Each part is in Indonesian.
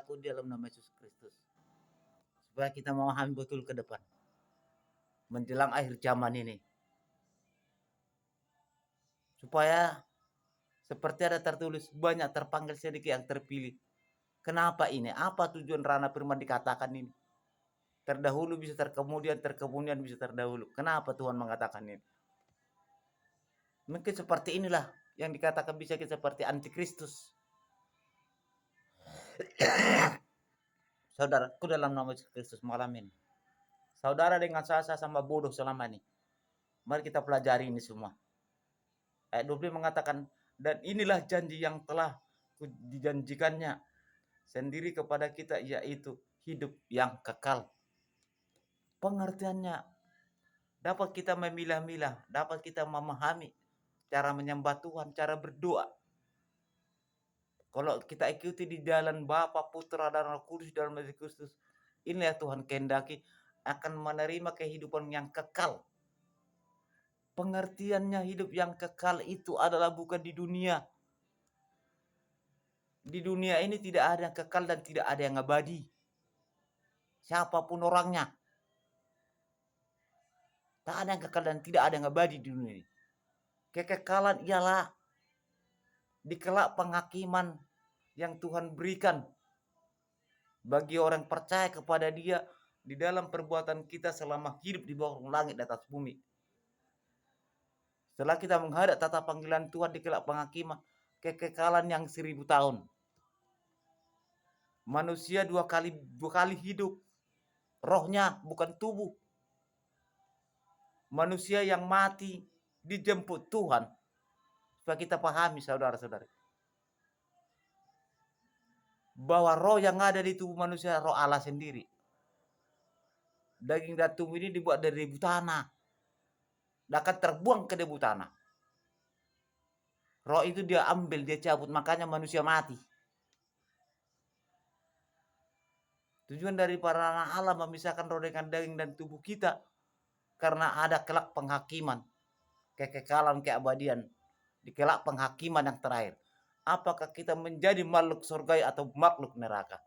Aku di dalam nama Yesus Kristus. Supaya kita memahami betul ke depan. Menjelang akhir zaman ini. Supaya seperti ada tertulis, banyak terpanggil sedikit yang terpilih. Kenapa ini? Apa tujuan Rana Firman dikatakan ini? Terdahulu bisa terkemudian, terkemudian bisa terdahulu. Kenapa Tuhan mengatakan ini? Mungkin seperti inilah yang dikatakan bisa kita seperti antikristus. Saudaraku dalam nama Yesus Kristus malam ini. Saudara dengan saya sama bodoh selama ini. Mari kita pelajari ini semua. Ayat 20 mengatakan, dan inilah janji yang telah dijanjikannya sendiri kepada kita, yaitu hidup yang kekal. Pengertiannya dapat kita memilah-milah, dapat kita memahami cara menyembah Tuhan, cara berdoa. Kalau kita ikuti di jalan Bapa, Putra, dan Roh Kudus dalam Yesus Kristus, inilah Tuhan kehendaki akan menerima kehidupan yang kekal. Pengertiannya hidup yang kekal itu adalah bukan di dunia. Di dunia ini tidak ada yang kekal dan tidak ada yang abadi. Siapapun orangnya. Tak ada yang kekal dan tidak ada yang abadi di dunia ini. Kekekalan ialah di kelak penghakiman yang Tuhan berikan bagi orang percaya kepada Dia di dalam perbuatan kita selama hidup di bawah langit di atas bumi. Setelah kita menghadap tata panggilan Tuhan di kelak penghakiman, kekekalan yang 1000 tahun. Manusia dua kali hidup. Rohnya bukan tubuh. Manusia yang mati dijemput Tuhan. Supaya kita pahami saudara-saudara. Bahwa roh yang ada di tubuh manusia roh Allah sendiri. Daging dan tubuh ini dibuat dari debu tanah. Dan akan terbuang ke debu tanah. Roh itu dia ambil, dia cabut. Makanya manusia mati. Tujuan dari para anak Allah memisahkan roh dengan daging dan tubuh kita. Karena ada kelak penghakiman. Kekekalan, keabadian. Di kelak penghakiman yang terakhir. Apakah kita menjadi makhluk surga atau makhluk neraka?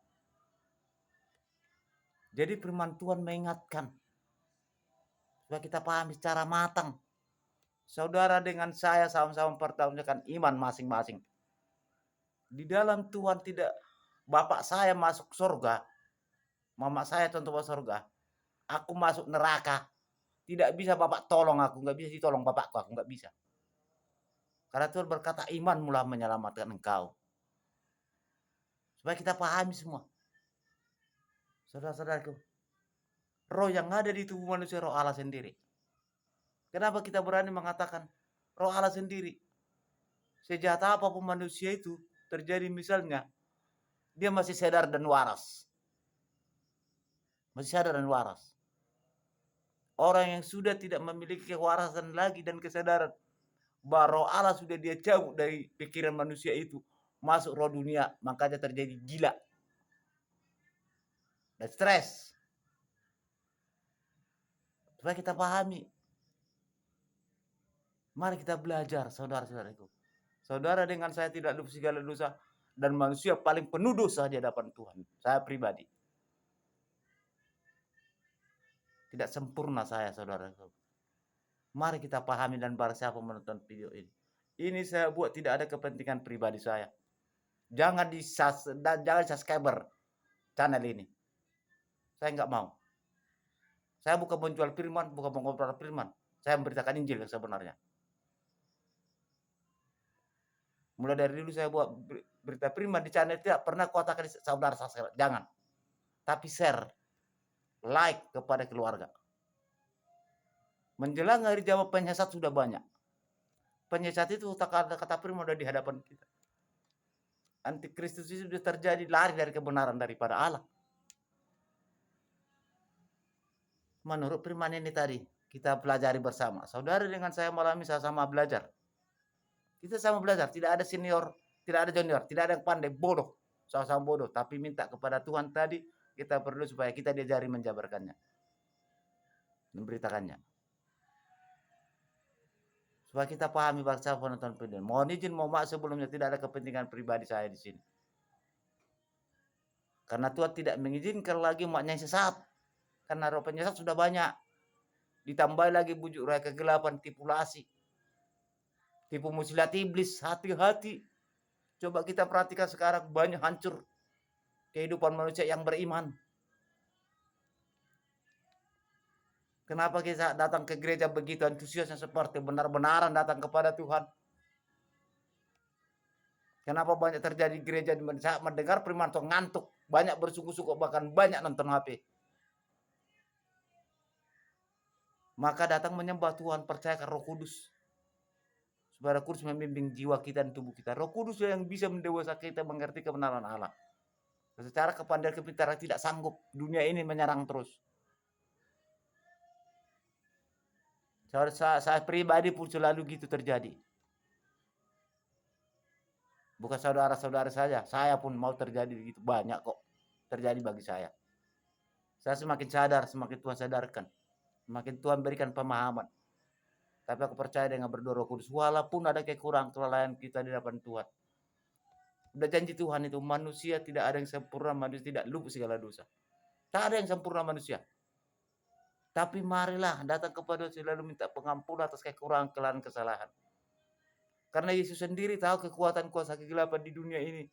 Jadi firman Tuhan mengingatkan. Supaya kita pahami secara matang. Saudara dengan saya sama-sama mempertahankan iman masing-masing. Di dalam Tuhan tidak, bapak saya masuk surga, mama saya tentu masuk surga, aku masuk neraka. Tidak bisa bapak tolong aku, nggak bisa ditolong bapakku, aku nggak bisa. Karena Tuhan berkata iman mula menyelamatkan engkau. Supaya kita pahami semua. Saudara-saudaraku, roh yang ada di tubuh manusia roh Allah sendiri. Kenapa kita berani mengatakan roh Allah sendiri? Sejahat apapun manusia itu terjadi misalnya, dia masih sadar dan waras. Masih sadar dan waras. Orang yang sudah tidak memiliki kewarasan lagi dan kesadaran bahwa roh Allah sudah dia cabut dari pikiran manusia itu, masuk roh dunia, makanya terjadi gila dan stres. Supaya kita pahami. Mari kita belajar, saudara-saudaraku. Saudara dengan saya tidak lupa segala dosa dan manusia paling penuh dosa di hadapan Tuhan. Saya pribadi. Tidak sempurna saya, saudaraku. Mari kita pahami dan barang siapa menonton video ini. Ini saya buat tidak ada kepentingan pribadi saya. Jangan subscriber channel ini. Saya nggak mau. Saya bukan menjual firman, bukan mengobrol firman. Saya memberitakan Injil yang sebenarnya. Mulai dari dulu saya buat berita firman di channel, tidak pernah katakan saudara subscribe. Jangan. Tapi share, like kepada keluarga. Menjelang hari jawab penyesat sudah banyak. Penyesat itu kata firman sudah di hadapan kita. Antikristus itu sudah terjadi, lari dari kebenaran daripada Allah. Menurut firman ini tadi, kita pelajari bersama. Saudara dengan saya malam ini sama belajar. Kita sama belajar, tidak ada senior, tidak ada junior, tidak ada yang pandai, bodoh. Sama-sama bodoh, tapi minta kepada Tuhan tadi, kita perlu supaya kita diajari menjabarkannya. Memberitakannya. Supaya kita pahami bangsa penonton video. Mohon izin, mohon maaf sebelumnya, tidak ada kepentingan pribadi saya di sini. Karena Tuhan tidak mengizinkan lagi umatnya yang sesat. Karena roh penyesat sudah banyak. Ditambah lagi bujuk rayu kegelapan, tipulasi, tipu muslihat iblis. Hati-hati. Coba kita perhatikan sekarang banyak hancur kehidupan manusia yang beriman. Kenapa kita datang ke gereja begitu antusiasnya seperti benar-benaran datang kepada Tuhan? Kenapa banyak terjadi gereja di mana saat mendengar firman Tuhan ngantuk, banyak bersungguh-sungguh, bahkan banyak nonton HP. Maka datang menyembah Tuhan, percayakan Roh Kudus. Supaya Roh Kudus membimbing jiwa kita dan tubuh kita. Roh Kudus yang bisa mendewasa kita mengerti kebenaran Allah. Secara kepandaian kepintaran tidak sanggup, dunia ini menyerang terus. Saya pribadi pun selalu gitu terjadi. Bukan saudara-saudara saya pun mau terjadi begitu, banyak kok terjadi bagi saya. Saya semakin sadar, semakin Tuhan sadarkan, semakin Tuhan berikan pemahaman. Tapi aku percaya dengan berdoa Roh Kudus, walaupun ada kekurangan kelalaian kita di hadapan Tuhan. Udah janji Tuhan itu, manusia tidak ada yang sempurna, manusia tidak luput segala dosa. Tak ada yang sempurna manusia. Tapi marilah datang kepada Tuhan selalu minta pengampunan atas kekurangan, kesalahan, kesalahan. Karena Yesus sendiri tahu kekuatan kuasa kegelapan di dunia ini.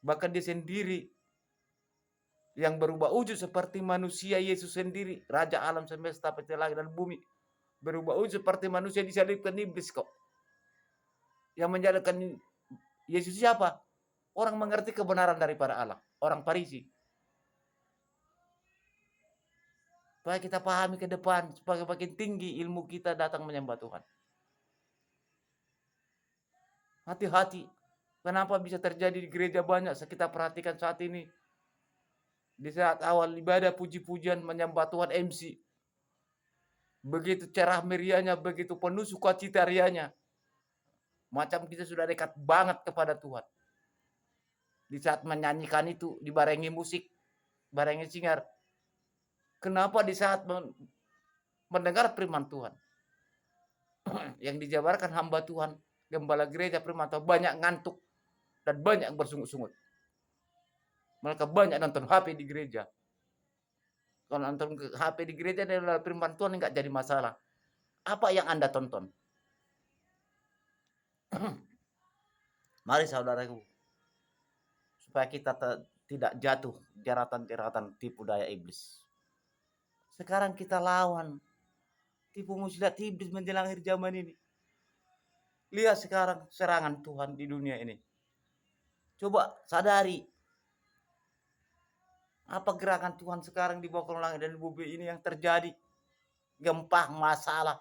Bahkan dia sendiri yang berubah wujud seperti manusia, Yesus sendiri, Raja alam semesta, pencipta langit dan bumi, berubah wujud seperti manusia, disalibkan iblis kok. Yang menjadikan Yesus siapa? Orang mengerti kebenaran daripada Allah, orang Farisi. Supaya kita pahami ke depan, supaya makin tinggi ilmu kita datang menyembah Tuhan. Hati-hati. Kenapa bisa terjadi di gereja banyak? Kita perhatikan saat ini. Di saat awal ibadah puji-pujian menyembah Tuhan MC. Begitu cerah meriahnya, begitu penuh sukacita rianya. Macam kita sudah dekat banget kepada Tuhan. Di saat menyanyikan itu, dibarengi musik, barengi singar. Kenapa di saat mendengar firman Tuhan yang dijabarkan hamba Tuhan, gembala gereja firman Tuhan, banyak ngantuk dan banyak bersungut-sungut. Mereka banyak nonton HP di gereja. Kalau nonton HP di gereja adalah firman Tuhan enggak jadi masalah. Apa yang Anda tonton? Mari saudaraku, supaya kita tidak jatuh jeratan-jeratan tipu daya iblis. Sekarang kita lawan tipu muslihat iblis menjelang akhir zaman ini. Lihat sekarang serangan Tuhan di dunia ini. Coba sadari apa gerakan Tuhan sekarang di bawah langit dan bumi ini yang terjadi. Gempa, masalah.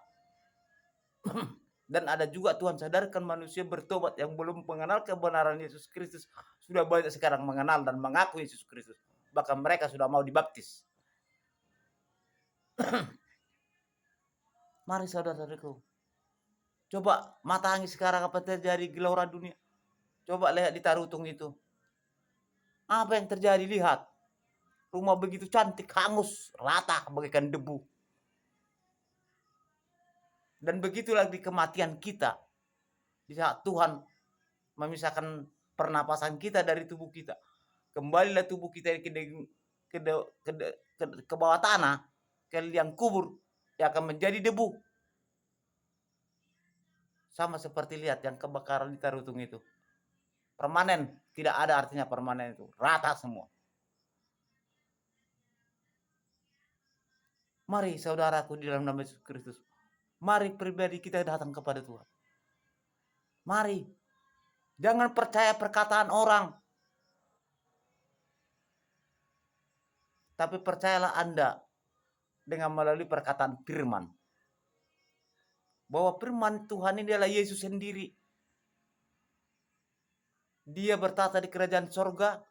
Dan ada juga Tuhan sadarkan manusia bertobat yang belum mengenal kebenaran Yesus Kristus. Sudah banyak sekarang mengenal dan mengaku Yesus Kristus. Bahkan mereka sudah mau dibaptis. Mari saudara-saudaraku. Coba matangi sekarang apa terjadi gelora dunia. Coba lihat di Tarutung itu. Apa yang terjadi? Lihat. Rumah begitu cantik, hangus, rata, bagaikan debu. Dan begitulah di kematian kita. Di saat Tuhan memisahkan pernapasan kita dari tubuh kita. Kembalilah tubuh kita ke bawah tanah, ke liang kubur, yang akan menjadi debu. Sama seperti lihat yang kebakaran di Tarutung itu. Permanen, tidak ada artinya permanen itu. Rata semua. Mari saudaraku di dalam nama Yesus Kristus. Mari pribadi kita datang kepada Tuhan. Mari. Jangan percaya perkataan orang. Tapi percayalah Anda dengan melalui perkataan firman. Bahwa firman Tuhan ini adalah Yesus sendiri. Dia bertata di kerajaan sorga.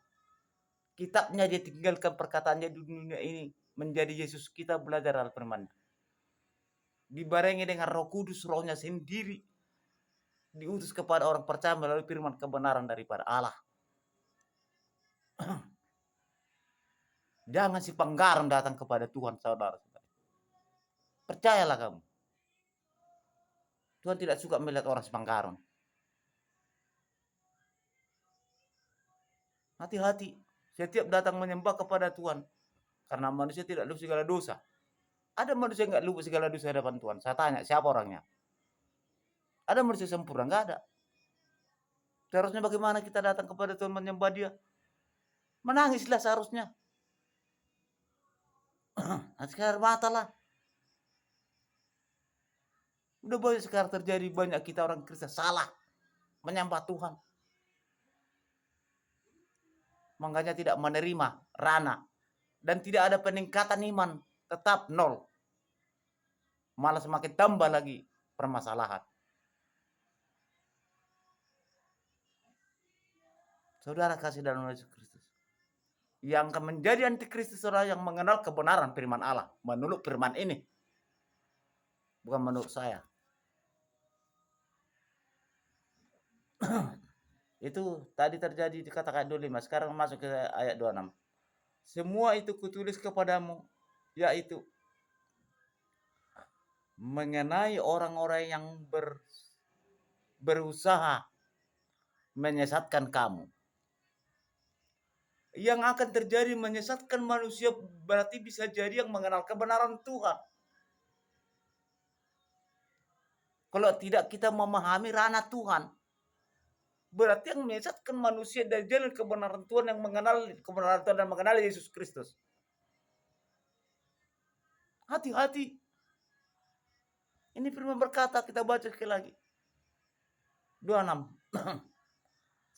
Kitabnya dia tinggalkan perkataannya di dunia ini. Menjadi Yesus, kita belajar al-firman. Dibarengi dengan Roh Kudus, rohnya sendiri. Diutus kepada orang percaya melalui firman kebenaran daripada Allah. Jangan si penggaram datang kepada Tuhan, saudara-saudara. Percayalah kamu. Tuhan tidak suka melihat orang sepenggaram. Hati-hati. setiap datang menyembah kepada Tuhan. Karena manusia tidak luput segala dosa. Ada manusia yang nggak luput segala dosa di hadapan Tuhan. Saya tanya, siapa orangnya? Ada manusia sempurna? Nggak ada. Seharusnya bagaimana kita datang kepada Tuhan menyembah Dia? Menangislah seharusnya. Nanti air mata lah. Udah banyak sekarang terjadi, banyak kita orang Kristen salah menyembah Tuhan. Makanya tidak menerima rana. Dan tidak ada peningkatan iman. Tetap nol. Malah semakin tambah lagi permasalahan. Saudara kasih dalam Yesus Kristus. Yang akan menjadi antikristus orang yang mengenal kebenaran firman Allah. Menurut firman ini. Bukan menurut saya. Itu tadi terjadi di kata-kata 25. Sekarang masuk ke ayat 26. Semua itu kutulis kepadamu. Yaitu mengenai orang-orang yang berusaha menyesatkan kamu. Yang akan terjadi menyesatkan manusia berarti bisa jadi yang mengenal kebenaran Tuhan. Kalau tidak kita memahami ranah Tuhan, berarti yang menyesatkan manusia dari jalan kebenaran Tuhan, yang mengenal kebenaran Tuhan dan mengenal Yesus Kristus. Hati-hati. Ini firman berkata, kita baca sekali lagi. 26.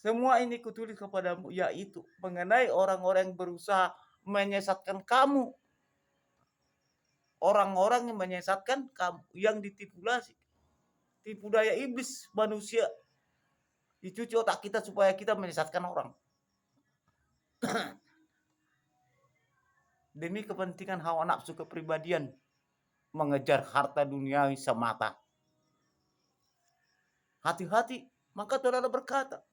Semua ini kutulis kepadamu, yaitu mengenai orang-orang yang berusaha menyesatkan kamu. Orang-orang yang menyesatkan kamu, yang ditipulasi. Tipu daya iblis manusia. Dicuci otak kita supaya kita menyesatkan orang. Demi kepentingan hawa nafsu kepribadian. Mengejar harta duniawi semata. Hati-hati. Maka Tuhan Allah berkata,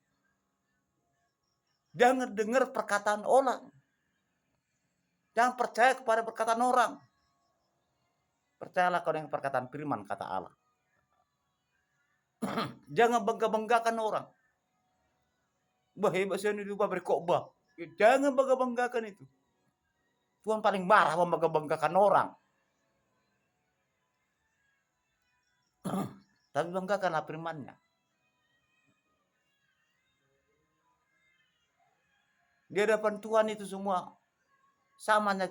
jangan dengar perkataan orang. Jangan percaya kepada perkataan orang. Percayalah kau dengan perkataan firman kata Allah. Jangan bangga-banggakan orang. Bah, hebat saya ini lupa berkhotbah. Jangan bangga-banggakan itu. Tuhan paling marah membangga-banggakan orang. Tapi banggakanlah firman-Nya. Di hadapan Tuhan itu semua samanya